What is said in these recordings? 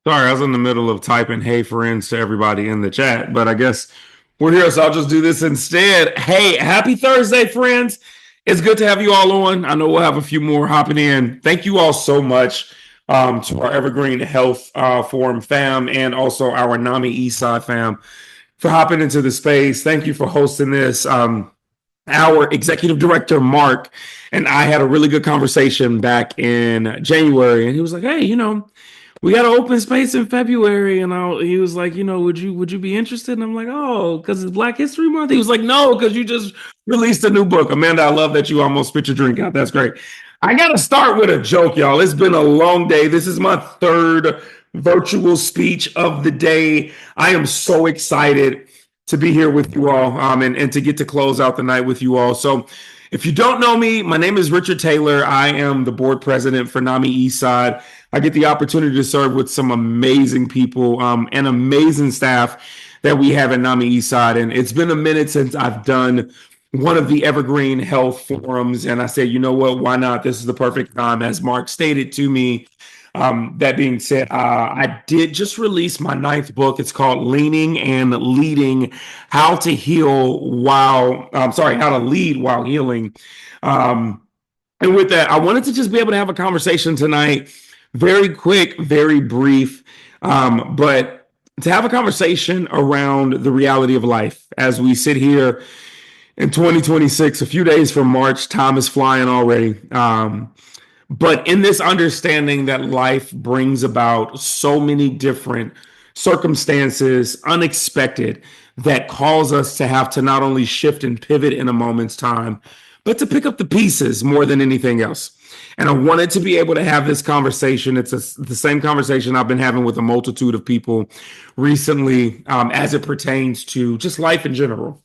Sorry, I was in the middle of typing "Hey friends" to everybody in the chat, but I guess we're here, so I'll just do this instead. Hey, happy Thursday, friends. It's good to have you all on. I know we'll have a few more hopping in. Thank you all so much to our Evergreen Health Forum fam and also our NAMI Eastside fam for hopping into the space. Thank you for hosting this. Our executive director, Mark, and I had a really good conversation back in January, and he was like, "Hey, we got an open space in February," and he was like, would you be interested?" And I'm like, "Oh, because it's Black History Month." He was like, "No, because you just released a new book." Amanda, I love that you almost spit your drink out. That's great. I gotta start with a joke, y'all. It's been a long day. This is my third virtual speech of the day. I am so excited to be here with you all, and to get to close out the night with you all. So if you don't know me, my name is Richard Taylor. I am the board president for NAMI Eastside. I get the opportunity to serve with some amazing people and amazing staff that we have at NAMI Eastside. And it's been a minute since I've done one of the Evergreen Health Forums. And I said, you know what, why not? This is the perfect time, as Mark stated to me. That being said, I did just release my ninth book. It's called Leaning and Leading: How to Heal While, How to Lead While Healing. And with that, I wanted to just be able to have a conversation tonight, very quick, very brief, but to have a conversation around the reality of life as we sit here in 2026, a few days from March. Time is flying already. But in this understanding that life brings about so many different circumstances, unexpected, that cause us to have to not only shift and pivot in a moment's time, but to pick up the pieces more than anything else. And I wanted to be able to have this conversation. The same conversation I've been having with a multitude of people recently, as it pertains to just life in general.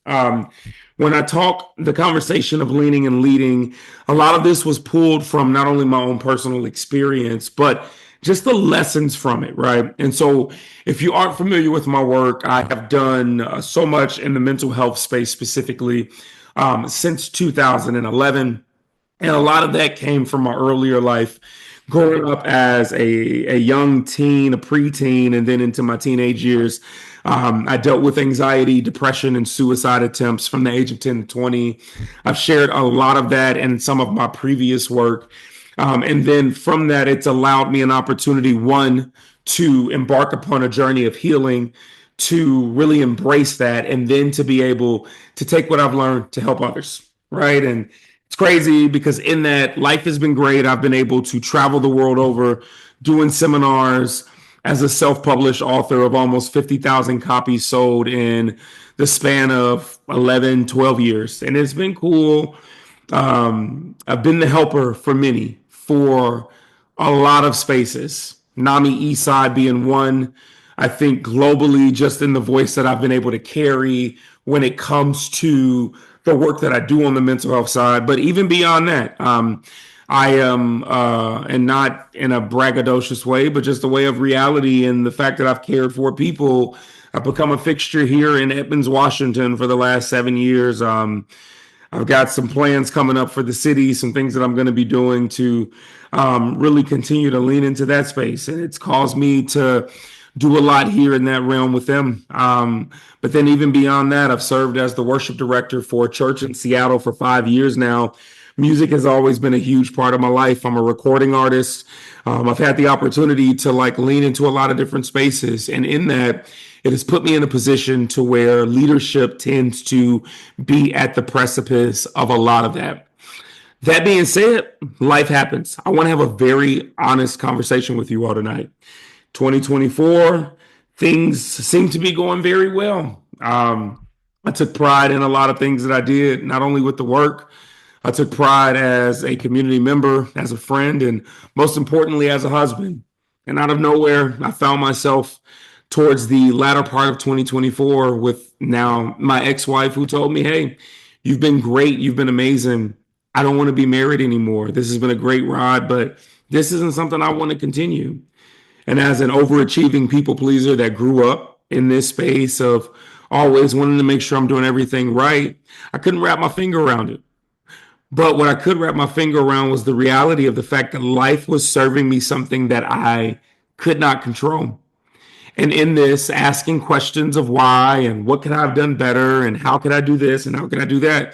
When I talk the conversation of leaning and leading, a lot of this was pulled from not only my own personal experience, but just the lessons from it, right? And so, if you aren't familiar with my work, I have done so much in the mental health space specifically since 2011. And a lot of that came from my earlier life, growing up as a young teen, a preteen, and then into my teenage years. I dealt with anxiety, depression, and suicide attempts from the age of 10 to 20. I've shared a lot of that in some of my previous work. And then from that, it's allowed me an opportunity, one, to embark upon a journey of healing, to really embrace that, and then to be able to take what I've learned to help others, right? And it's crazy because in that, life has been great. I've been able to travel the world over doing seminars as a self-published author of almost 50,000 copies sold in the span of 11, 12 years. And it's been cool. I've been the helper for many, for a lot of spaces. NAMI Eastside being one. I think globally, just in the voice that I've been able to carry when it comes to the work that I do on the mental health side. But even beyond that, I am, and not in a braggadocious way, but just a way of reality and the fact that I've cared for people. I've become a fixture here in Edmonds, Washington for the last 7 years. I've got some plans coming up for the city, some things that I'm going to be doing to really continue to lean into that space. And it's caused me to do a lot here in that realm with them. But then even beyond that, I've served as the worship director for a church in Seattle for 5 years now. Music has always been a huge part of my life. I'm a recording artist. I've had the opportunity to lean into a lot of different spaces. And in that, it has put me in a position to where leadership tends to be at the precipice of a lot of that. That being said, life happens. I want to have a very honest conversation with you all tonight. 2024, things seem to be going very well. I took pride in a lot of things that I did, not only with the work. I took pride as a community member, as a friend, and most importantly, as a husband. And out of nowhere, I found myself towards the latter part of 2024 with now my ex-wife, who told me, "Hey, you've been great. You've been amazing. I don't want to be married anymore. This has been a great ride, but this isn't something I want to continue." And as an overachieving people pleaser that grew up in this space of always wanting to make sure I'm doing everything right, I couldn't wrap my finger around it. But what I could wrap my finger around was the reality of the fact that life was serving me something that I could not control. And in this, asking questions of why and what could I have done better and how could I do this and how could I do that.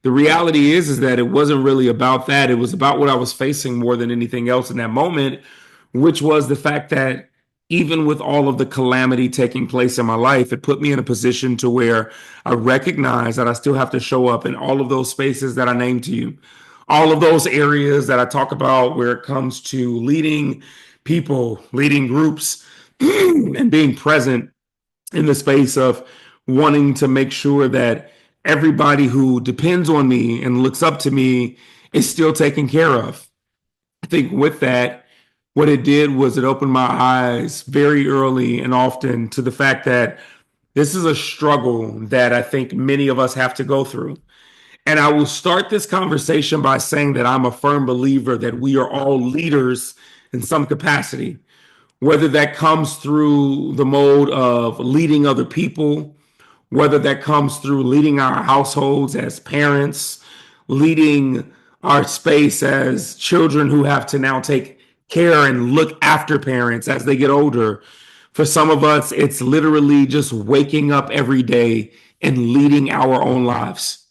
The reality is that it wasn't really about that. It was about what I was facing more than anything else in that moment, which was the fact that even with all of the calamity taking place in my life, it put me in a position to where I recognize that I still have to show up in all of those spaces that I named to you, all of those areas that I talk about where it comes to leading people, leading groups, and being present in the space of wanting to make sure that everybody who depends on me and looks up to me is still taken care of. I think with that, what it did was it opened my eyes very early and often to the fact that this is a struggle that I think many of us have to go through. And I will start this conversation by saying that I'm a firm believer that we are all leaders in some capacity, whether that comes through the mode of leading other people, whether that comes through leading our households as parents, leading our space as children who have to now take care and look after parents as they get older. For some of us, it's literally just waking up every day and leading our own lives.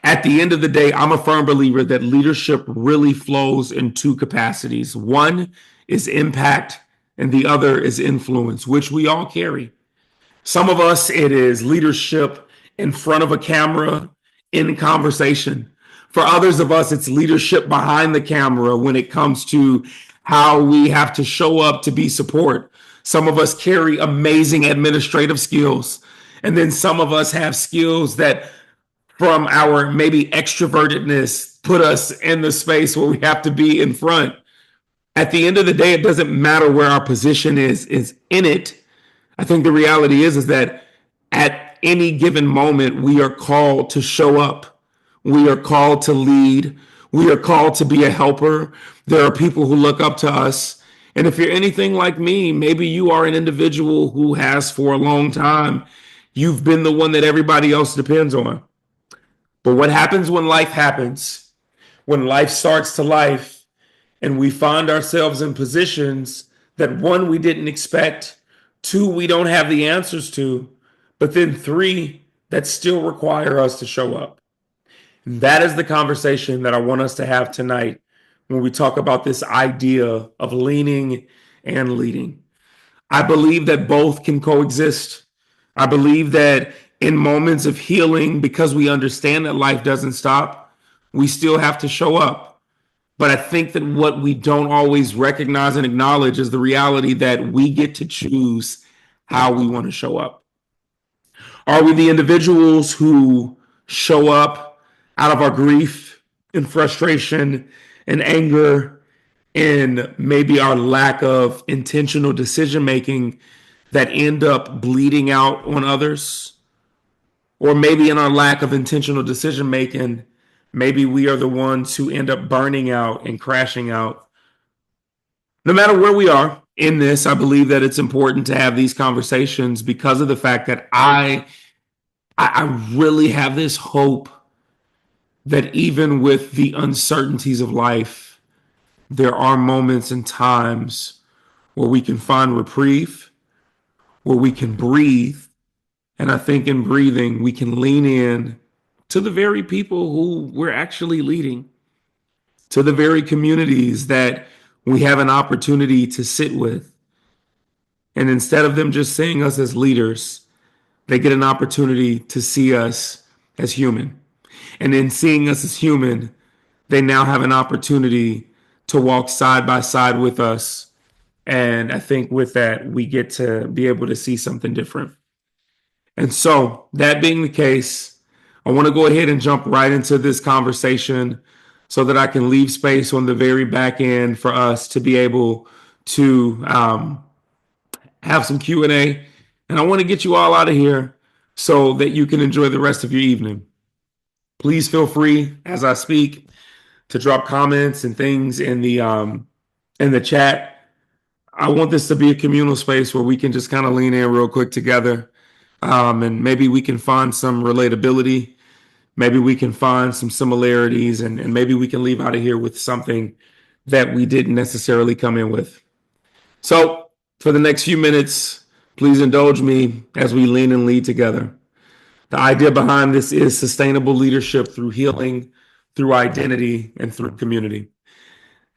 At the end of the day, I'm a firm believer that leadership really flows in two capacities. One is impact, and the other is influence, which we all carry. Some of us, it is leadership in front of a camera in conversation. For others of us, it's leadership behind the camera when it comes to how we have to show up to be support. Some of us carry amazing administrative skills. And then some of us have skills that from our maybe extrovertedness put us in the space where we have to be in front. At the end of the day, it doesn't matter where our position is in it. I think the reality is that at any given moment, we are called to show up. We are called to lead. We are called to be a helper. There are people who look up to us. And if you're anything like me, maybe you are an individual who has for a long time, you've been the one that everybody else depends on. But what happens when life happens, when life starts to life, and we find ourselves in positions that one, we didn't expect, two, we don't have the answers to, but then three, that still require us to show up. And that is the conversation that I want us to have tonight when we talk about this idea of leaning and leading. I believe that both can coexist. I believe that in moments of healing, because we understand that life doesn't stop, we still have to show up. But I think that what we don't always recognize and acknowledge is the reality that we get to choose how we want to show up. Are we the individuals who show up out of our grief and frustration and anger and maybe our lack of intentional decision making that end up bleeding out on others? Or maybe in our lack of intentional decision making, maybe we are the ones who end up burning out and crashing out. No matter where we are in this, I believe that it's important to have these conversations because of the fact that I really have this hope that even with the uncertainties of life, there are moments and times where we can find reprieve, where we can breathe. And I think in breathing, we can lean in to the very people who we're actually leading, to the very communities that we have an opportunity to sit with. And instead of them just seeing us as leaders, they get an opportunity to see us as human. And in seeing us as human, they now have an opportunity to walk side by side with us. And I think with that, we get to be able to see something different. And so, that being the case, I want to go ahead and jump right into this conversation so that I can leave space on the very back end for us to be able to have some Q&A. And I want to get you all out of here so that you can enjoy the rest of your evening. Please feel free as I speak to drop comments and things in the chat. I want this to be a communal space where we can just kind of lean in real quick together. And maybe we can find some relatability. Maybe we can find some similarities, and maybe we can leave out of here with something that we didn't necessarily come in with. So for the next few minutes, Please indulge me as we lean and lead together. The idea behind this is sustainable leadership through healing, through identity, and through community.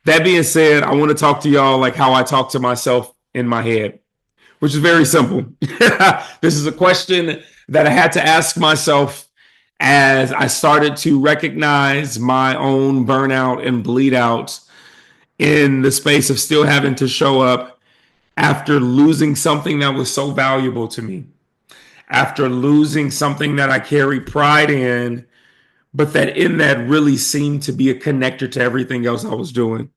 That being said, I want to talk to y'all like how I talk to myself in my head, which is very simple. This is a question that I had to ask myself as I started to recognize my own burnout and bleed out in the space of still having to show up after losing something that was so valuable to me, after losing something that I carry pride in, but that in that really seemed to be a connector to everything else I was doing.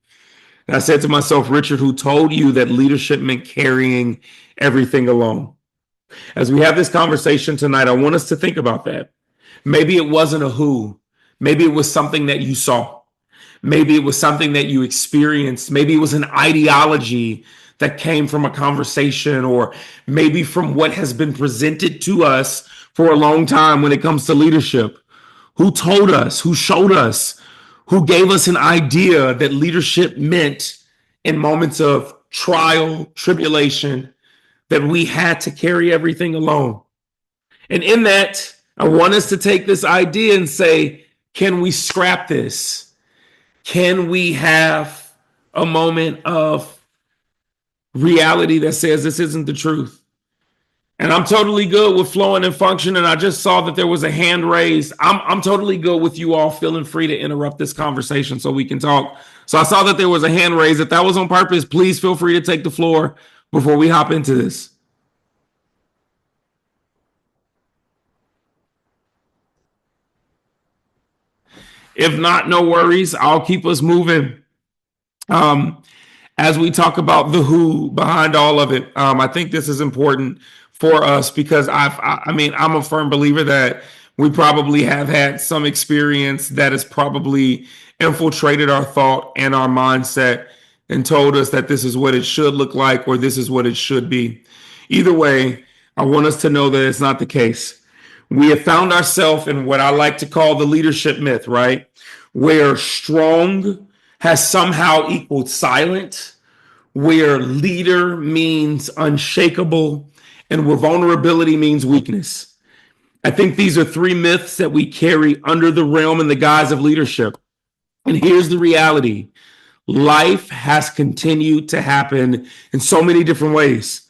And I said to myself, Richard, who told you that leadership meant carrying everything alone? As we have this conversation tonight, I want us to think about that. Maybe it wasn't a who. Maybe it was something that you saw. Maybe it was something that you experienced. Maybe it was an ideology that came from a conversation, or maybe from what has been presented to us for a long time when it comes to leadership. Who told us, who showed us, who gave us an idea that leadership meant in moments of trial, tribulation, that we had to carry everything alone. And in that, I want us to take this idea and say, can we scrap this? Can we have a moment of reality that says this isn't the truth? And I'm totally good with flowing and functioning. I just saw that there was a hand raised. I'm totally good with you all feeling free to interrupt this conversation so we can talk. So I saw that there was a hand raised. If that was on purpose, please feel free to take the floor before we hop into this. If not, no worries. I'll keep us moving. As we talk about the who behind all of it, I think this is important for us because I'm a firm believer that we probably have had some experience that has probably infiltrated our thought and our mindset and told us that this is what it should look like or this is what it should be. Either way, I want us to know that it's not the case. We have found ourselves in what I like to call the leadership myth, right? Where strong has somehow equaled silent, where leader means unshakable, and where vulnerability means weakness. I think these are three myths that we carry under the realm and the guise of leadership. And here's the reality. Life has continued to happen in so many different ways.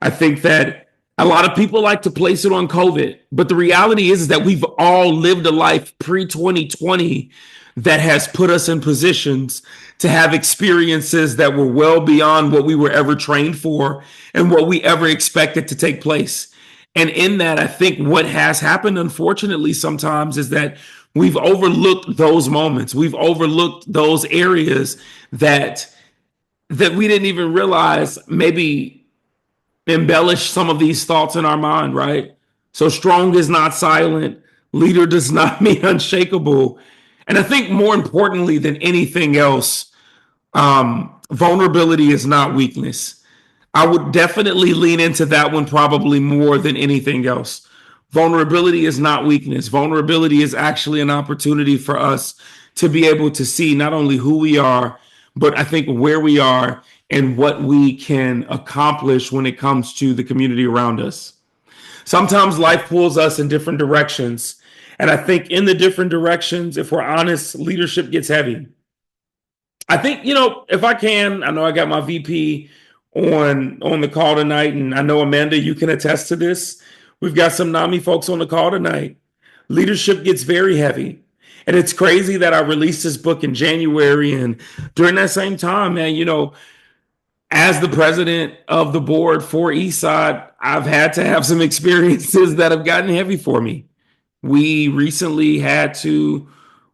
I think that a lot of people like to place it on COVID, but the reality is that we've all lived a life pre-2020 that has put us in positions to have experiences that were well beyond what we were ever trained for and what we ever expected to take place. And in that, I think what has happened, unfortunately, sometimes is that we've overlooked those moments. We've overlooked those areas that we didn't even realize maybe embellish some of these thoughts in our mind, right? So strong is not silent. Leader does not mean unshakable. And I think more importantly than anything else, vulnerability is not weakness. I would definitely lean into that one probably more than anything else. Vulnerability is not weakness. Vulnerability is actually an opportunity for us to be able to see not only who we are, but I think where we are and what we can accomplish when it comes to the community around us. Sometimes life pulls us in different directions. And I think in the different directions, if we're honest, leadership gets heavy. I think, if I can, I know I got my VP on the call tonight, and I know, Amanda, you can attest to this. We've got some NAMI folks on the call tonight. Leadership gets very heavy. And it's crazy that I released this book in January. And during that same time, man, as the president of the board for Eastside, I've had to have some experiences that have gotten heavy for me. We recently had to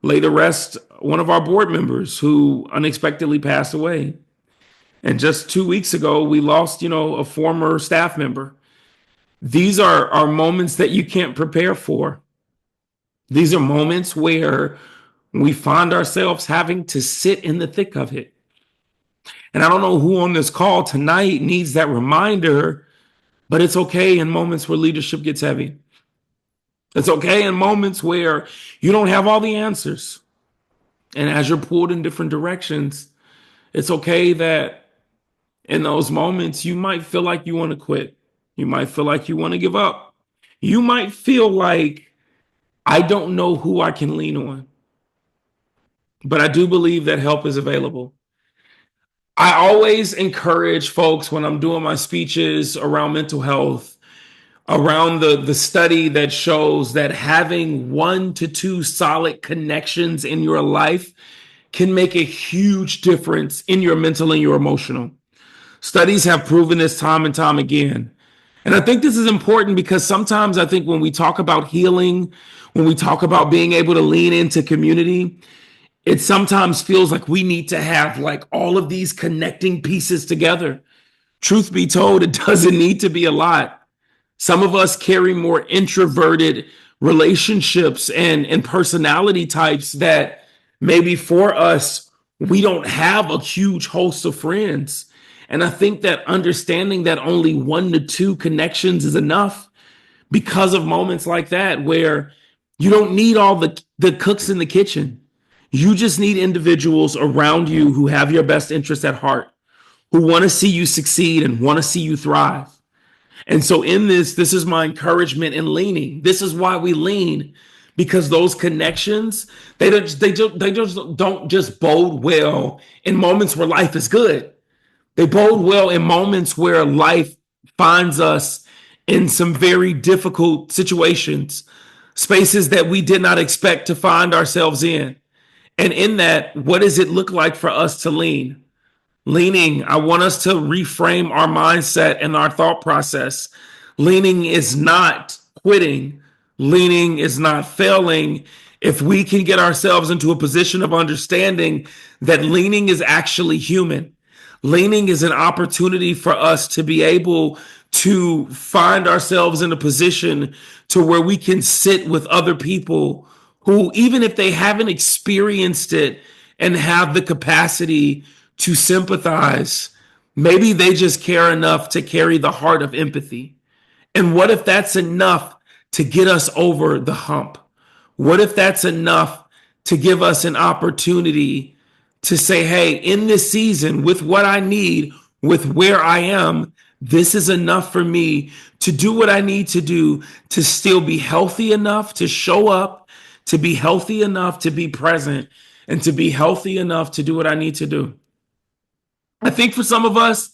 lay to rest one of our board members who unexpectedly passed away. And just 2 weeks ago, we lost, a former staff member. These are moments that you can't prepare for. These are moments where we find ourselves having to sit in the thick of it. And I don't know who on this call tonight needs that reminder, but it's okay in moments where leadership gets heavy. It's okay in moments where you don't have all the answers. And as you're pulled in different directions, it's okay that in those moments, you might feel like you want to quit. You might feel like you want to give up. You might feel like, I don't know who I can lean on. But I do believe that help is available. I always encourage folks when I'm doing my speeches around mental health, around the study that shows that having 1 to 2 solid connections in your life can make a huge difference in your mental and your emotional. Studies have proven this time and time again. And I think this is important because sometimes I think when we talk about healing, when we talk about being able to lean into community, it sometimes feels like we need to have like all of these connecting pieces together. Truth be told, it doesn't need to be a lot. Some of us carry more introverted relationships and personality types that maybe for us, we don't have a huge host of friends. And I think that understanding that only 1 to 2 connections is enough because of moments like that where you don't need all the cooks in the kitchen. You just need individuals around you who have your best interest at heart, who want to see you succeed and want to see you thrive. And so in this is my encouragement in leaning. This is why we lean, because those connections, they just don't just bode well in moments where life is good. They bode well in moments where life finds us in some very difficult situations, spaces that we did not expect to find ourselves in. And in that, what does it look like for us to lean? Leaning, I want us to reframe our mindset and our thought process. Leaning is not quitting. Leaning is not failing. If we can get ourselves into a position of understanding that leaning is actually human, leaning is an opportunity for us to be able to find ourselves in a position to where we can sit with other people who, even if they haven't experienced it and have the capacity to sympathize, maybe they just care enough to carry the heart of empathy. And what if that's enough to get us over the hump? What if that's enough to give us an opportunity to say, hey, in this season, with what I need, with where I am, this is enough for me to do what I need to do to still be healthy enough to show up, to be healthy enough to be present, and to be healthy enough to do what I need to do. I think for some of us,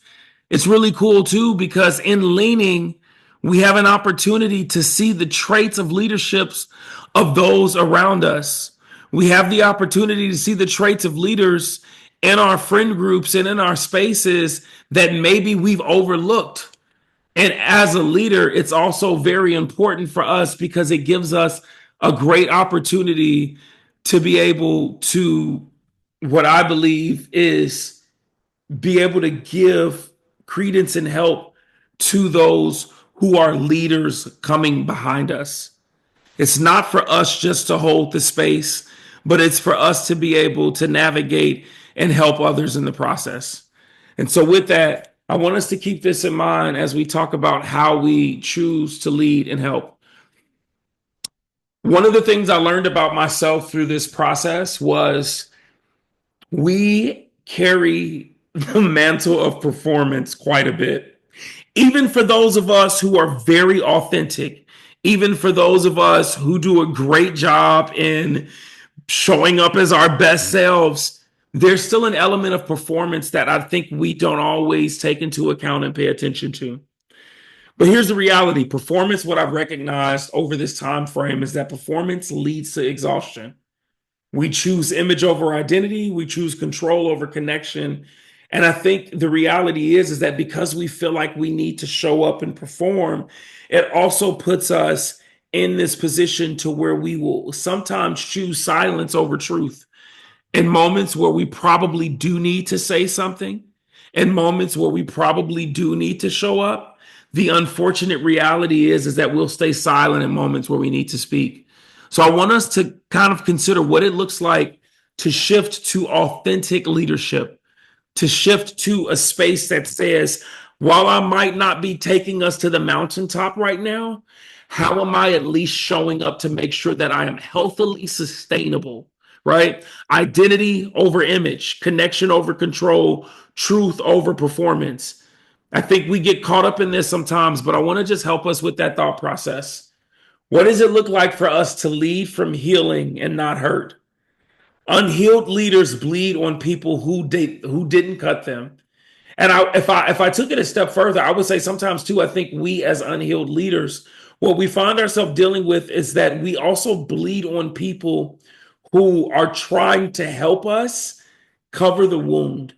it's really cool too, because in leaning, we have an opportunity to see the traits of leaderships of those around us. We have the opportunity to see the traits of leaders in our friend groups and in our spaces that maybe we've overlooked. And as a leader, it's also very important for us because it gives us a great opportunity to be able to, what I believe is, be able to give credence and help to those who are leaders coming behind us. It's not for us just to hold the space, but it's for us to be able to navigate and help others in the process. And so with that, I want us to keep this in mind as we talk about how we choose to lead and help. One of the things I learned about myself through this process was we carry the mantle of performance quite a bit. Even for those of us who are very authentic, even for those of us who do a great job in showing up as our best selves, there's still an element of performance that I think we don't always take into account and pay attention to. But here's the reality. Performance, what I've recognized over this time frame, is that performance leads to exhaustion. We choose image over identity. We choose control over connection. And I think the reality is that because we feel like we need to show up and perform, it also puts us in this position to where we will sometimes choose silence over truth in moments where we probably do need to say something, in moments where we probably do need to show up. The unfortunate reality is that we'll stay silent in moments where we need to speak. So I want us to kind of consider what it looks like to shift to authentic leadership, to shift to a space that says, while I might not be taking us to the mountaintop right now, how am I at least showing up to make sure that I am healthily sustainable, right? Identity over image, connection over control, truth over performance. I think we get caught up in this sometimes, but I want to just help us with that thought process. What does it look like for us to lead from healing and not hurt? Unhealed leaders bleed on people who didn't cut them. And if I took it a step further, I would say sometimes too, I think we as unhealed leaders, what we find ourselves dealing with is that we also bleed on people who are trying to help us cover the wound.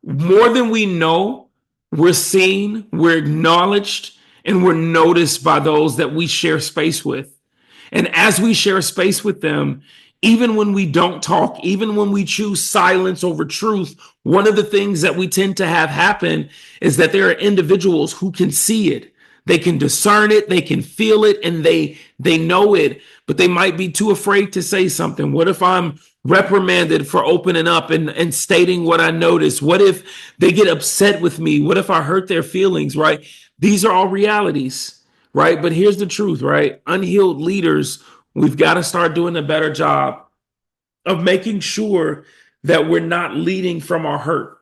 More than we know, we're seen, we're acknowledged, and we're noticed by those that we share space with. And as we share space with them, even when we don't talk, even when we choose silence over truth, one of the things that we tend to have happen is that there are individuals who can see it. They can discern it, they can feel it, and they know it, but they might be too afraid to say something. What if I'm reprimanded for opening up and stating what I noticed? What if they get upset with me? What if I hurt their feelings, right? These are all realities, right? But here's the truth, right? Unhealed leaders, we've got to start doing a better job of making sure that we're not leading from our hurt.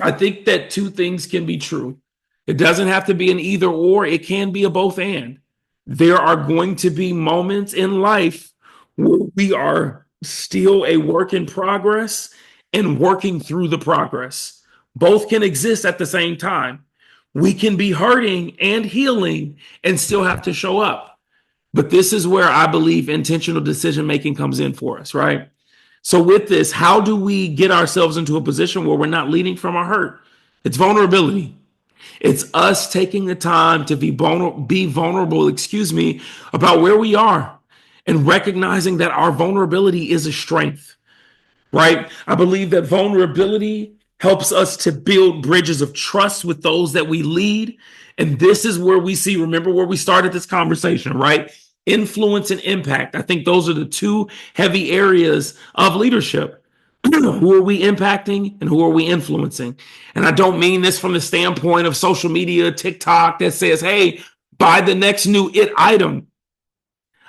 I think that two things can be true. It doesn't have to be an either or, it can be a both and. There are going to be moments in life where we are still a work in progress and working through the progress. Both can exist at the same time. We can be hurting and healing and still have to show up. But this is where I believe intentional decision making comes in for us, right? So, with this, how do we get ourselves into a position where we're not leading from our hurt? It's vulnerability. It's us taking the time to be vulnerable, about where we are and recognizing that our vulnerability is a strength, right? I believe that vulnerability helps us to build bridges of trust with those that we lead. And this is where we see, remember where we started this conversation, right? Influence and impact. I think those are the two heavy areas of leadership. Who are we impacting and who are we influencing? And I don't mean this from the standpoint of social media, TikTok that says, hey, buy the next new it item.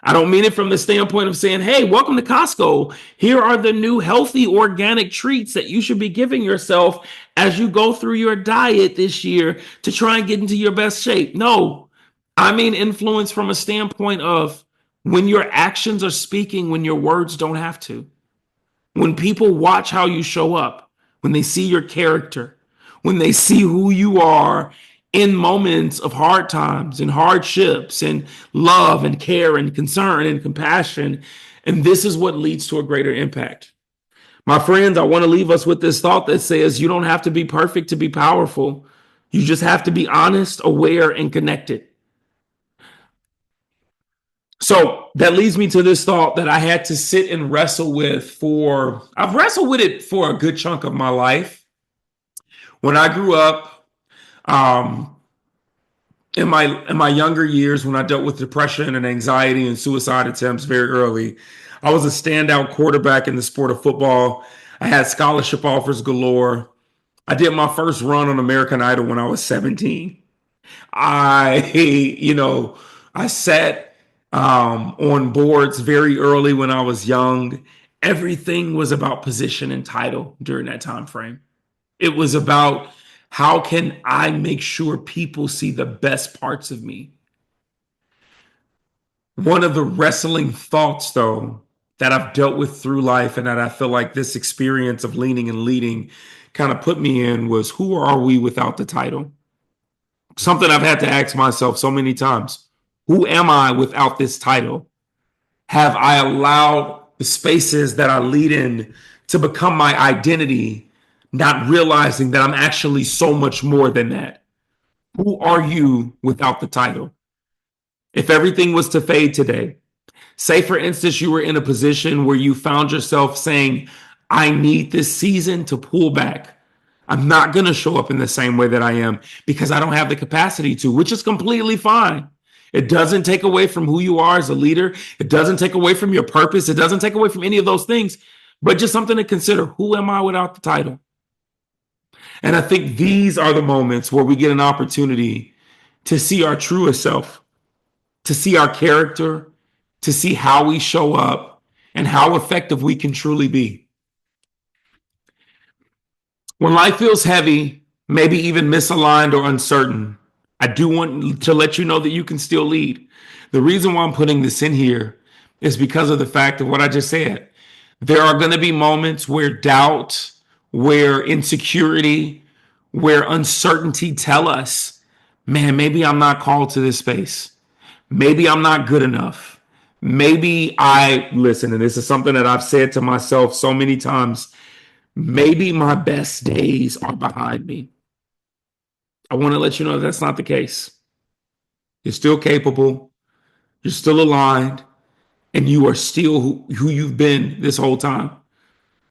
I don't mean it from the standpoint of saying, hey, welcome to Costco. Here are the new healthy organic treats that you should be giving yourself as you go through your diet this year to try and get into your best shape. No, I mean influence from a standpoint of when your actions are speaking, when your words don't have to. When people watch how you show up, when they see your character, when they see who you are in moments of hard times and hardships and love and care and concern and compassion. And this is what leads to a greater impact. My friends, I want to leave us with this thought that says you don't have to be perfect to be powerful. You just have to be honest, aware, and connected. So that leads me to this thought that I had to sit and wrestle with I've wrestled with it for a good chunk of my life. When I grew up, um, in my younger years, when I dealt with depression and anxiety and suicide attempts very early, I was a standout quarterback in the sport of football. I had scholarship offers galore. I did my first run on American Idol when I was 17. I, you know, I sat on boards very early when I was young. Everything was about position and title during that time frame. It was about how can I make sure people see the best parts of me. One of the wrestling thoughts, though, that I've dealt with through life and that I feel like this experience of leaning and leading kind of put me in was who are we without the title? Something I've had to ask myself so many times. Who am I without this title? Have I allowed the spaces that I lead in to become my identity, not realizing that I'm actually so much more than that? Who are you without the title? If everything was to fade today, say for instance, you were in a position where you found yourself saying, I need this season to pull back. I'm not going to show up in the same way that I am because I don't have the capacity to, which is completely fine. It doesn't take away from who you are as a leader. It doesn't take away from your purpose. It doesn't take away from any of those things, but just something to consider. Who am I without the title? And I think these are the moments where we get an opportunity to see our truest self, to see our character, to see how we show up and how effective we can truly be. When life feels heavy, maybe even misaligned or uncertain, I do want to let you know that you can still lead. The reason why I'm putting this in here is because of the fact of what I just said. There are going to be moments where doubt, where insecurity, where uncertainty tell us, man, maybe I'm not called to this space. Maybe I'm not good enough. Maybe listen, and this is something that I've said to myself so many times. Maybe my best days are behind me. I want to let you know that's not the case. You're still capable, you're still aligned, and you are still who you've been this whole time.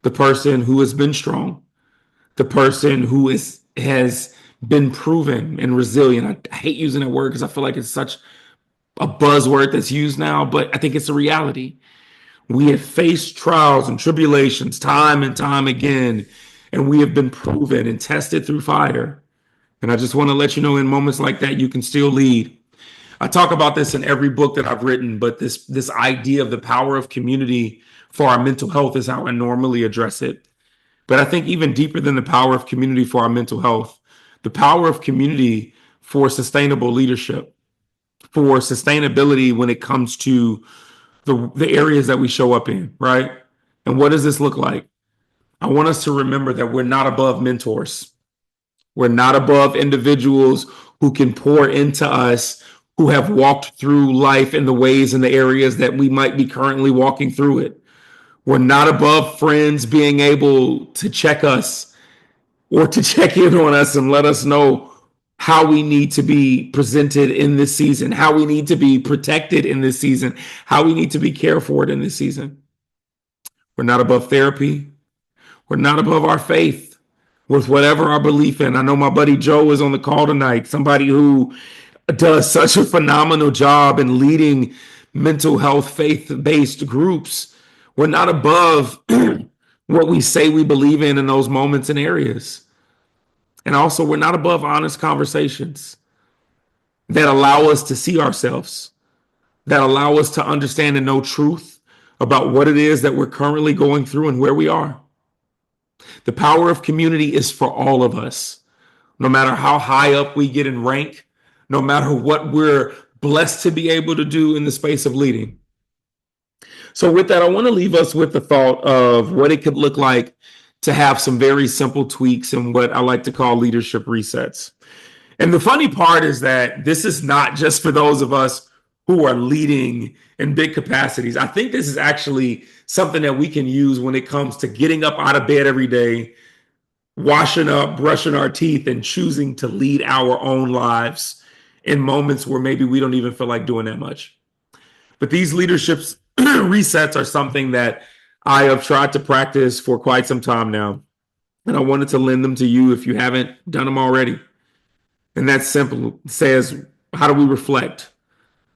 The person who has been strong, the person who has been proven and resilient. I hate using that word because I feel like it's such a buzzword that's used now, but I think it's a reality. We have faced trials and tribulations time and time again, and we have been proven and tested through fire. And I just want to let you know in moments like that, you can still lead. I talk about this in every book that I've written, but this idea of the power of community for our mental health is how I normally address it. But I think even deeper than the power of community for our mental health, the power of community for sustainable leadership, for sustainability when it comes to the areas that we show up in, right? And what does this look like? I want us to remember that we're not above mentors. We're not above individuals who can pour into us, who have walked through life in the ways and the areas that we might be currently walking through it. We're not above friends being able to check us or to check in on us and let us know how we need to be presented in this season, how we need to be protected in this season, how we need to be cared for in this season. We're not above therapy. We're not above our faith with whatever our belief in. I know my buddy Joe is on the call tonight, somebody who does such a phenomenal job in leading mental health faith-based groups. We're not above what we say we believe in those moments and areas. And also, we're not above honest conversations that allow us to see ourselves, that allow us to understand and know truth about what it is that we're currently going through and where we are. The power of community is for all of us, no matter how high up we get in rank, no matter what we're blessed to be able to do in the space of leading. So with that, I want to leave us with the thought of what it could look like to have some very simple tweaks and what I like to call leadership resets. And the funny part is that this is not just for those of us who are leading in big capacities. I think this is actually something that we can use when it comes to getting up out of bed every day, washing up, brushing our teeth, and choosing to lead our own lives in moments where maybe we don't even feel like doing that much. But these leadership resets are something that I have tried to practice for quite some time now. And I wanted to lend them to you if you haven't done them already. And that's simple. It says, how do we reflect?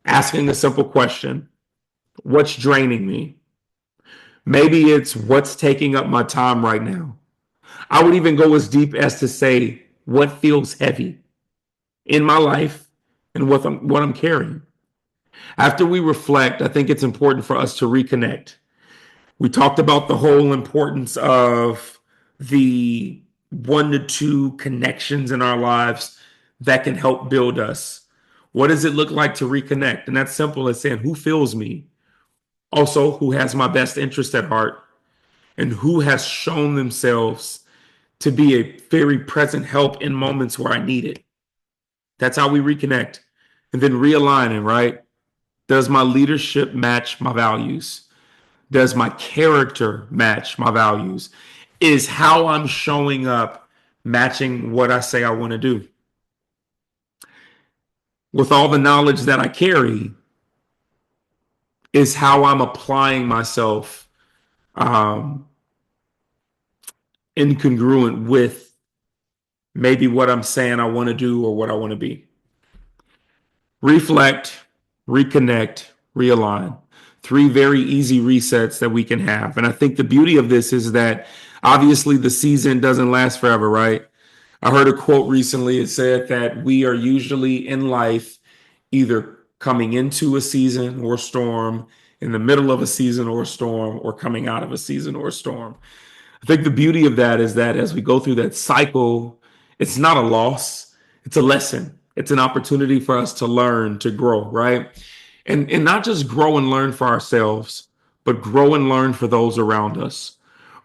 Asking a simple question. What's draining me? Maybe it's what's taking up my time right now. I would even go as deep as to say, what feels heavy in my life and what I'm carrying. After we reflect, I think it's important for us to reconnect. We talked about the whole importance of the 1 to 2 connections in our lives that can help build us. What does it look like to reconnect? And that's simple as saying, who feels me? Also, who has my best interest at heart? And who has shown themselves to be a very present help in moments where I need it? That's how we reconnect. And then realigning, right? Does my leadership match my values? Does my character match my values? Is how I'm showing up matching what I say I want to do? With all the knowledge that I carry, is how I'm applying myself incongruent with maybe what I'm saying I want to do or what I want to be? Reflect, reconnect, realign. 3 very easy resets that we can have. And I think the beauty of this is that obviously the season doesn't last forever, right? I heard a quote recently. It said that we are usually in life either coming into a season or a storm, in the middle of a season or a storm, or coming out of a season or a storm. I think the beauty of that is that as we go through that cycle It's not a loss. It's a lesson. It's an opportunity for us to learn, to grow, right? And not just grow and learn for ourselves, but grow and learn for those around us.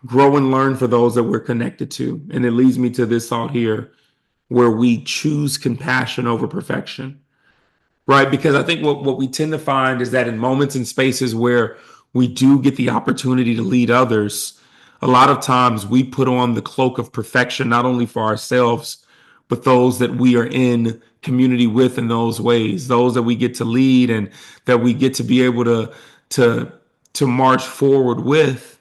Grow and learn for those that we're connected to. And it leads me to this thought here where we choose compassion over perfection, right? Because I think what we tend to find is that in moments and spaces where we do get the opportunity to lead others, a lot of times we put on the cloak of perfection, not only for ourselves, but those that we are in community with in those ways, those that we get to lead and that we get to be able to to march forward with.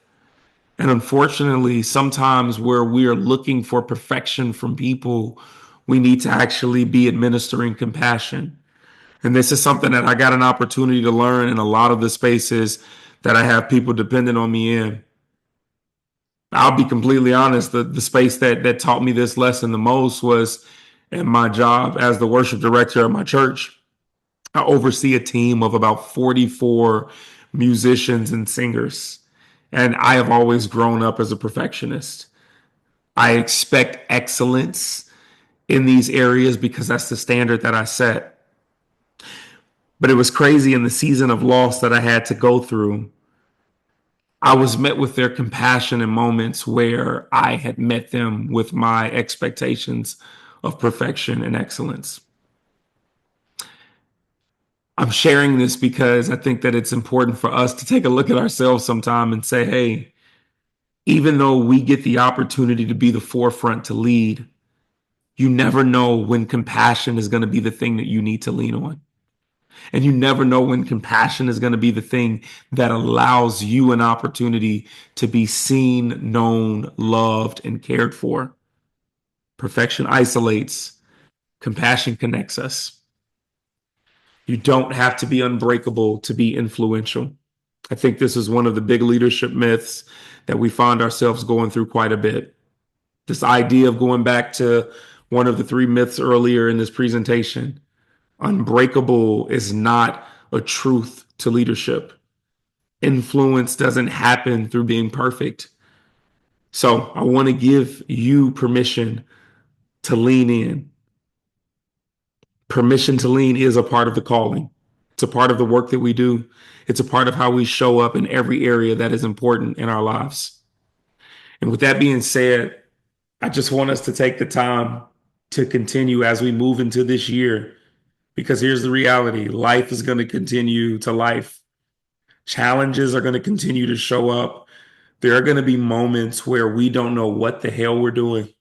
And unfortunately, sometimes where we are looking for perfection from people, we need to actually be administering compassion. And this is something that I got an opportunity to learn in a lot of the spaces that I have people dependent on me in. I'll be completely honest, the space that taught me this lesson the most was in my job as the worship director of my church. I oversee a team of about 44 musicians and singers. And I have always grown up as a perfectionist. I expect excellence in these areas because that's the standard that I set. But it was crazy in the season of loss that I had to go through. I was met with their compassion in moments where I had met them with my expectations of perfection and excellence. I'm sharing this because I think that it's important for us to take a look at ourselves sometime and say, hey, even though we get the opportunity to be the forefront to lead, you never know when compassion is going to be the thing that you need to lean on. And you never know when compassion is going to be the thing that allows you an opportunity to be seen, known, loved, and cared for. Perfection isolates, compassion connects us. You don't have to be unbreakable to be influential. I think this is one of the big leadership myths that we find ourselves going through quite a bit. This idea of going back to one of the three myths earlier in this presentation, unbreakable is not a truth to leadership. Influence doesn't happen through being perfect. So I want to give you permission to lean in. Permission to lean is a part of the calling. It's a part of the work that we do. It's a part of how we show up in every area that is important in our lives. And with that being said, I just want us to take the time to continue as we move into this year, because here's the reality: life is going to continue to life. Challenges are going to continue to show up. There are going to be moments where we don't know what the hell we're doing.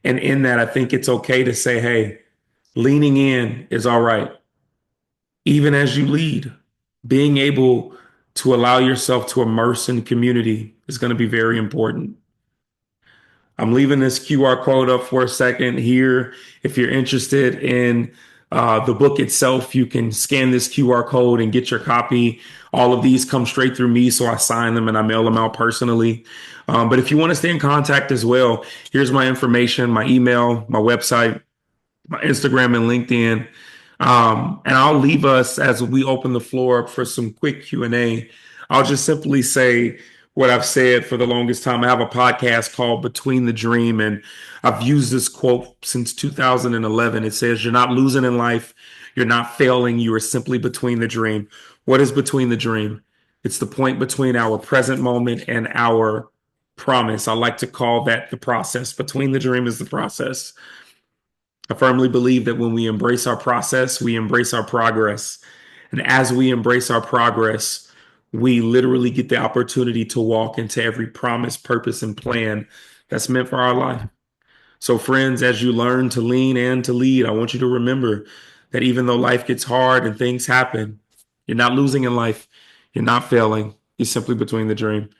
And in that, I think it's okay to say, hey, leaning in is all right. Even as you lead, being able to allow yourself to immerse in community is going to be very important. I'm leaving this QR code up for a second here. If you're interested in the book itself, you can scan this QR code and get your copy. All of these come straight through me, so I sign them and I mail them out personally. But if you want to stay in contact as well, here's my information, my email, my website, my Instagram and LinkedIn. And I'll leave us as we open the floor up for some quick Q&A. I'll just simply say what I've said for the longest time. I have a podcast called Between the Dream, and I've used this quote since 2011. It says, you're not losing in life. You're not failing. You are simply between the dream. What is between the dream? It's the point between our present moment and our promise. I like to call that the process. Between the dream is the process. I firmly believe that when we embrace our process, we embrace our progress. And as we embrace our progress, we literally get the opportunity to walk into every promise, purpose, and plan that's meant for our life. So, friends, as you learn to lean and to lead, I want you to remember that even though life gets hard and things happen, you're not losing in life. You're not failing. You're simply between the dream.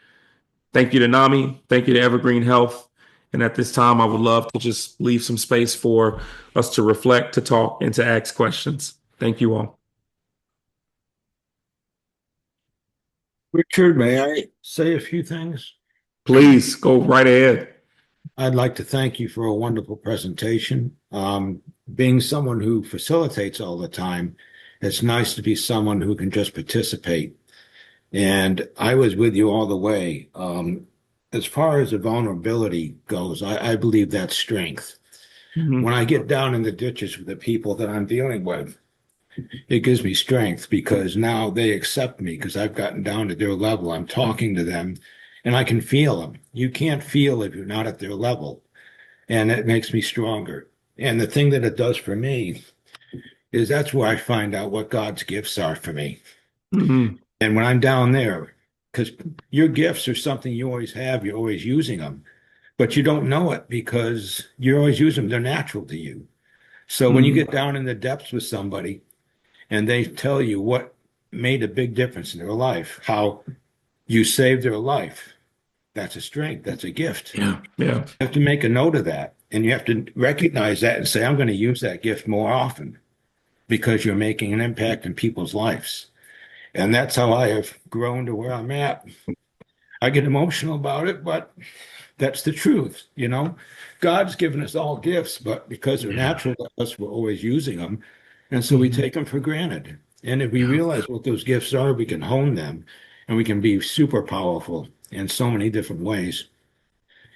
Thank you to NAMI. Thank you to Evergreen Health. And at this time, I would love to just leave some space for us to reflect, to talk, and to ask questions. Thank you all. Richard, may I say a few things? Please go right ahead. I'd like to thank you for a wonderful presentation. Being someone who facilitates all the time, it's nice to be someone who can just participate. And I was with you all the way. As far as the vulnerability goes, I believe that's strength. When Mhm. I get down in the ditches with the people that I'm dealing with, it gives me strength because now they accept me because I've gotten down to their level. I'm talking to them and I can feel them. You can't feel if you're not at their level. And it makes me stronger. And the thing that it does for me is that's where I find out what God's gifts are for me. Mhm. And when I'm down there, because your gifts are something you always have, you're always using them, but you don't know it because you're always using them. They're natural to you. So when you Mhm. get down in the depths with somebody and they tell you what made a big difference in their life, how you saved their life, that's a strength, that's a gift. Yeah. Yeah. You have to make a note of that. And you have to recognize that and say, I'm going to use that gift more often because you're making an impact in people's lives. And that's how I have grown to where I'm at. I get emotional about it, but that's the truth, you know. God's given us all gifts, but because they're Yeah. natural to us, we're always using them. And so we Mhm. take them for granted. And if we Yeah. realize what those gifts are, we can hone them and we can be super powerful in so many different ways.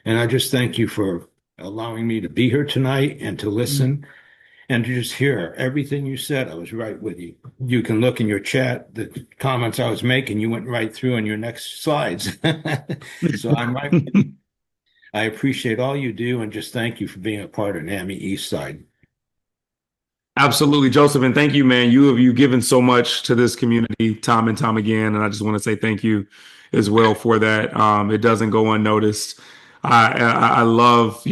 And I just thank you for allowing me to be here tonight and to Mhm. listen and to just hear everything you said. I was right with you. You can look in your chat, the comments I was making, you went right through in your next slides. So I'm right with you. I appreciate all you do and just thank you for being a part of NAMI East Side. Absolutely, Joseph, and thank you, man. You've given so much to this community time and time again, and I just want to say thank you as well for that. It doesn't go unnoticed. I love,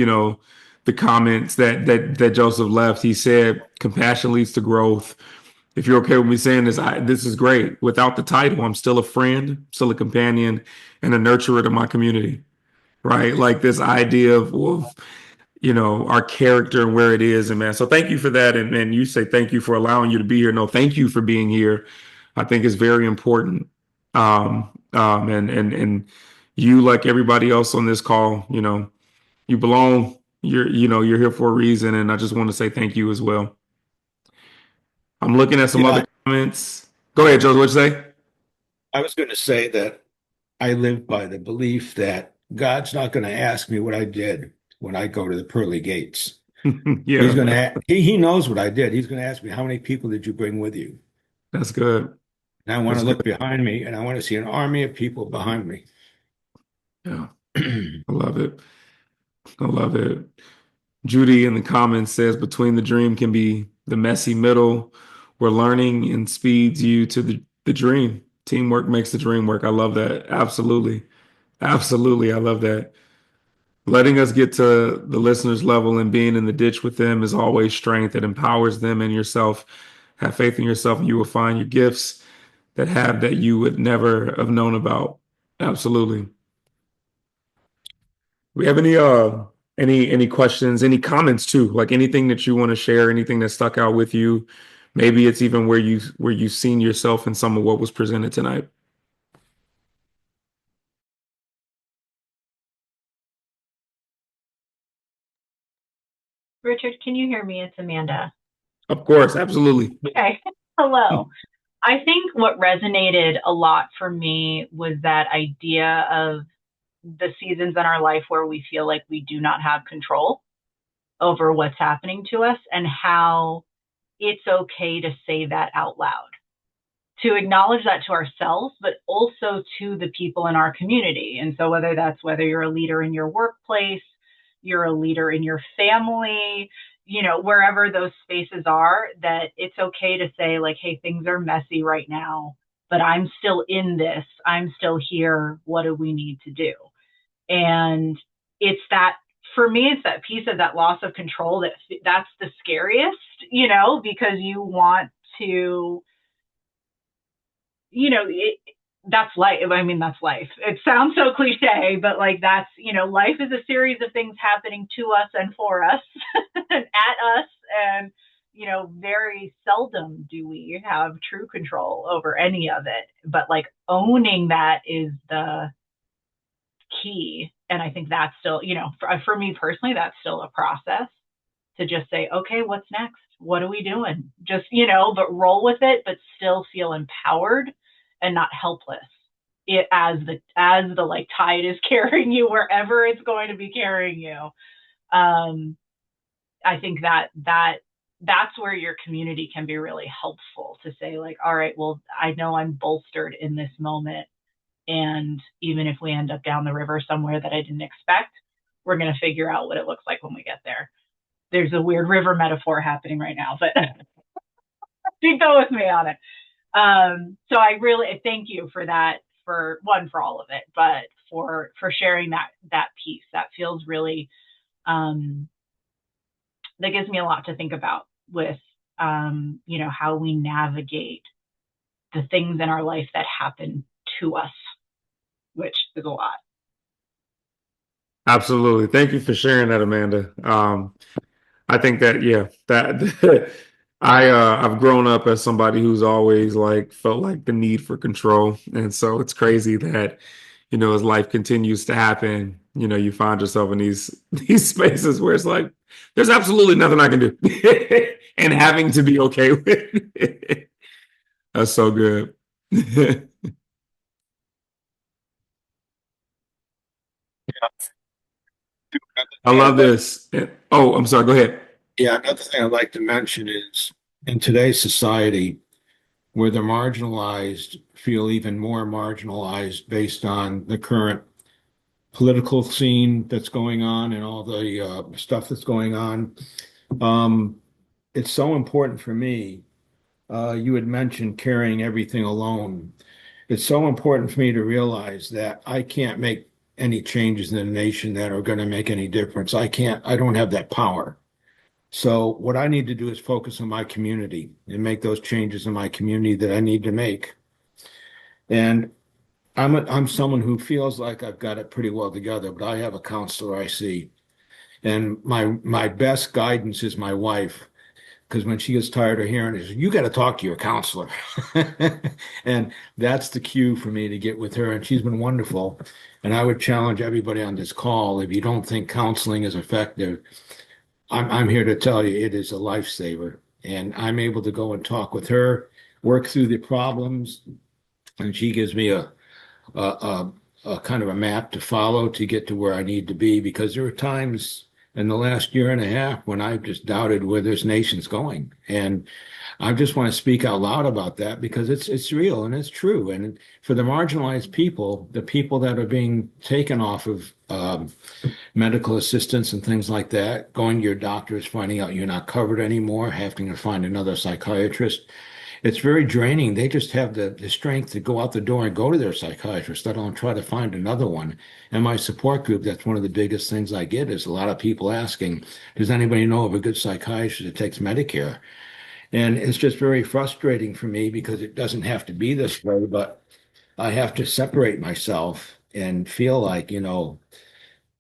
the comments that Joseph left. He said, "Compassion leads to growth." If you're okay with me saying this, this is great. Without the title, I'm still a friend, still a companion, and a nurturer to my community. Right, like this idea of our character and where it is. And man, so thank you for that. And you say thank you for allowing you to be here. No, thank you for being here. I think it's very important. And you, like everybody else on this call, you belong. You're here for a reason. And I just want to say thank you as well. I'm looking at some other Yeah, comments. Go ahead, Joe. What'd you say? I was going to say that I live by the belief that God's not going to ask me what I did when I go to the pearly gates. He's Yeah, going to, he knows what I did. He's going to ask me, how many people did you bring with you? that's good. And I want to That's good. look behind me and I want to see an army of people behind me. Yeah, I love it. I love it. Judy in the comments says between the dream can be the messy middle where learning and speeds you to the dream. Teamwork makes the dream work. I love that. Absolutely. Absolutely. I love that. Letting us get to the listener's level and being in the ditch with them is always strength. It empowers them and yourself. Have faith in yourself and you will find your gifts that you would never have known about. Absolutely. We have any questions, any comments too, like anything that you want to share, anything that stuck out with you. Maybe it's even where you've seen yourself in some of what was presented tonight. Richard, can you hear me? It's Amanda. Of course, absolutely. Okay. Hello. I think what resonated a lot for me was that idea of the seasons in our life where we feel like we do not have control over what's happening to us and how it's okay to say that out loud, to acknowledge that to ourselves, but also to the people in our community. And so whether you're a leader in your workplace, you're a leader in your family, wherever those spaces are, that it's okay to say like, hey, things are messy right now, but I'm still in this. I'm still here. What do we need to do? And it's that, for me, it's that piece of that loss of control that's the scariest, because you want to, that's life. I mean, that's life. It sounds so cliche, but like that's, life is a series of things happening to us and for us and at us. And, very seldom do we have true control over any of it. But like owning that is the key. And I think that's still, for me personally, that's still a process to just say, okay, what's next? What are we doing? Just, but roll with it, but still feel empowered and not helpless. It as the like tide is carrying you wherever it's going to be carrying you. Um, I think that's where your community can be really helpful to say like, all right, well, I know I'm bolstered in this moment. And even if we end up down the river somewhere that I didn't expect, we're going to figure out what it looks like when we get there. There's a weird river metaphor happening right now, but you go with me on it. So I really thank you for that, for one, for all of it, but for sharing that piece. That feels really um, that gives me a lot to think about with how we navigate the things in our life that happen to us, which is a lot. Absolutely. Thank you for sharing that, Amanda. I think that yeah, that I've grown up as somebody who's always like felt like the need for control. And so it's crazy that, as life continues to happen, you find yourself in these these spaces where it's like there's absolutely nothing I can do. And having to be okay with it. That's so good. I Yeah, love this. Oh, I'm sorry, go ahead. yeah, another thing I'd like to mention is in today's society, where the marginalized feel even more marginalized based on the current political scene that's going on and all the stuff that's going on. Um, it's so important for me. You had mentioned carrying everything alone. It's so important for me to realize that I can't make any changes in the nation that are going to make any difference. I don't have that power. So what I need to do is focus on my community and make those changes in my community that I need to make. And I'm someone who feels like I've got it pretty well together, but I have a counselor I see. And my best guidance is my wife, because when she gets tired of hearing it, you got to talk to your counselor. And that's the cue for me to get with her. And she's been wonderful. And I would challenge everybody on this call, if you don't think counseling is effective, I'm here to tell you it is a lifesaver. And I'm able to go and talk with her, work through the problems, and she gives me a, a kind of a map to follow to get to where I need to be, because there are times in the last year and a half when I've just doubted where this nation's going. And I just want to speak out loud about that because it's real and it's true. And for the marginalized people, the people that are being taken off of medical assistance and things like that, going to your doctors, finding out you're not covered anymore, having to find another psychiatrist, it's very draining. They just have the strength to go out the door and go to their psychiatrist, let alone try to find another one. And my support group, that's one of the biggest things I get is a lot of people asking, does anybody know of a good psychiatrist that takes Medicare? And it's just very frustrating for me because it doesn't have to be this way, but I have to separate myself and feel like,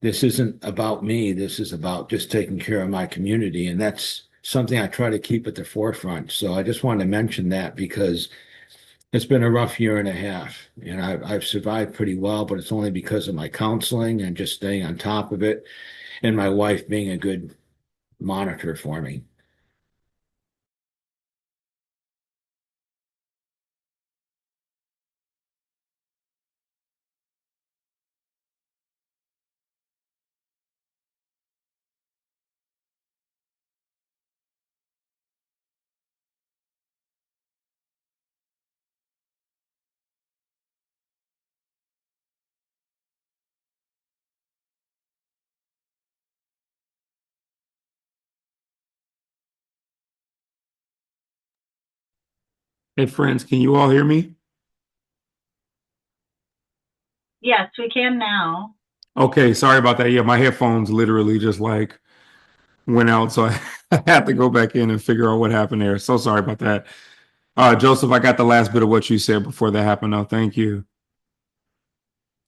this isn't about me. This is about just taking care of my community. And that's something I try to keep at the forefront. So I just wanted to mention that because it's been a rough year and a half, and I've survived pretty well, but it's only because of my counseling and just staying on top of it, and my wife being a good monitor for me. Hey, friends, can you all hear me? Yes, we can now. Okay, sorry about that. Yeah, my headphones literally just like went out, so I, I had to go back in and figure out what happened there. So sorry about that. Joseph, I got the last bit of what you said before that happened. No, thank you.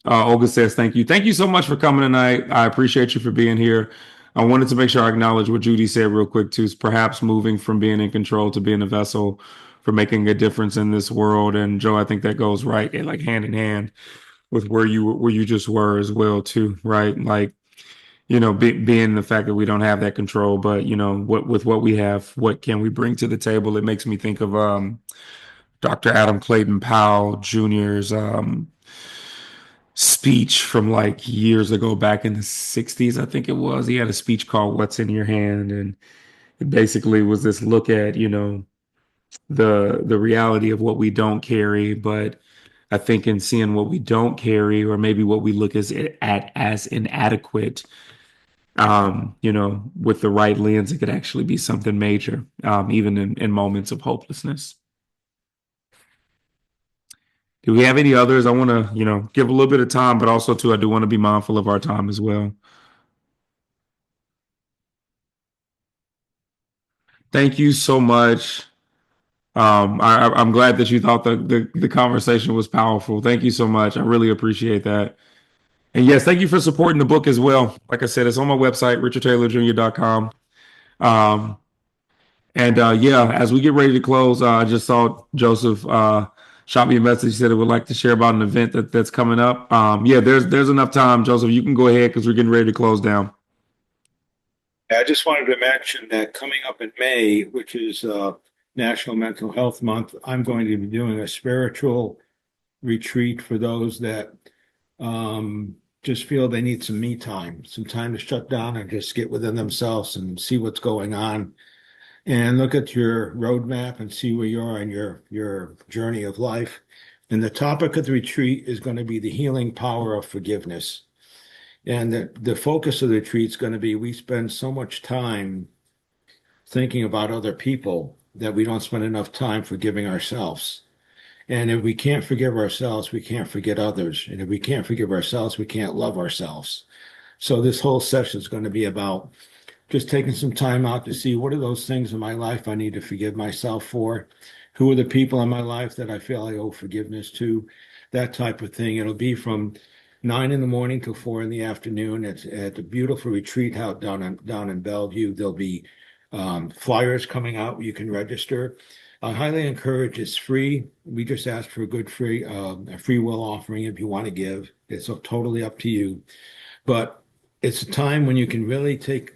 Olga says, thank you. Thank you so much for coming tonight. I appreciate you for being here. I wanted to make sure I acknowledge what Judy said real quick, too, is perhaps moving from being in control to being a vessel for making a difference in this world. And Joe, I think that goes right, like hand in hand with where you just were as well, too, right? Like, being the fact that we don't have that control, but what with what we have, what can we bring to the table? It makes me think of Dr. Adam Clayton Powell Jr.'s speech from like years ago, back in the 60s, I think it was. He had a speech called What's in Your Hand, and it basically was this look at, the reality of what we don't carry. But I think in seeing what we don't carry, or maybe what we look at as inadequate, with the right lens, it could actually be something major, even in moments of hopelessness. Do we have any others? I want to, give a little bit of time, but also too, I do want to be mindful of our time as well. Thank you so much. I'm glad that you thought the conversation was powerful. Thank you so much. I really appreciate that. And yes, thank you for supporting the book as well. Like I said, it's on my website, richardtaylorjr.com. Um, and yeah, as we get ready to close, I just saw Joseph shot me a message. He said he would like to share about an event that's coming up. Yeah, there's enough time, Joseph. You can go ahead because we're getting ready to close down. I just wanted to mention that coming up in May, which is National Mental Health Month, I'm going to be doing a spiritual retreat for those that just feel they need some time to shut down and just get within themselves and see what's going on and look at your roadmap and see where you are in your journey of life. And the topic of the retreat is going to be the healing power of forgiveness. And the focus of the retreat is going to be we spend so much time thinking about other people that we don't spend enough time forgiving ourselves. And if we can't forgive ourselves, we can't forget others. And if we can't forgive ourselves, we can't love ourselves. So this whole session is going to be about just taking some time out to see what are those things in my life I need to forgive myself for? Who are the people in my life that I feel I owe forgiveness to? That type of thing. It'll be from 9 in the morning till 4 in the afternoon. It's at a beautiful retreat house down in Bellevue. There'll be flyers coming out. You can register. I highly encourage. It's free. We just ask for a free will offering if you want to give. It's totally up to you. But it's a time when you can really take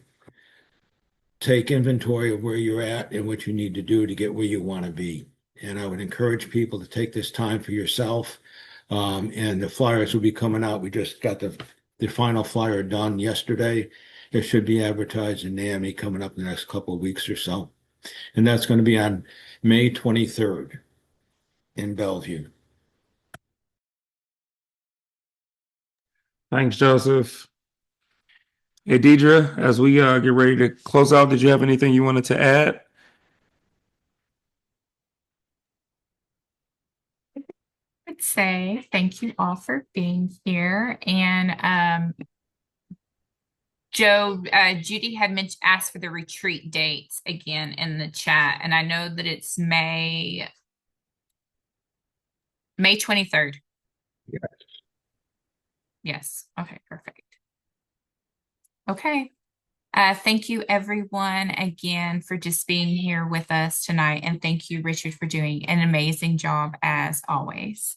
inventory of where you're at and what you need to do to get where you want to be. And I would encourage people to take this time for yourself. And the flyers will be coming out. We just got the final flyer done yesterday. It should be advertised in NAMI coming up in the next couple of weeks or so. And that's going to be on May 23rd in Bellevue. Thanks, Joseph. Hey, Deidre, as we get ready to close out, did you have anything you wanted to add? Would say thank you all for being here. And Joe, Judy had asked for the retreat dates again in the chat, and I know that it's May 23rd. Yes. Yes. Okay, perfect. Okay. Thank you everyone again for just being here with us tonight. And thank you, Richard, for doing an amazing job as always.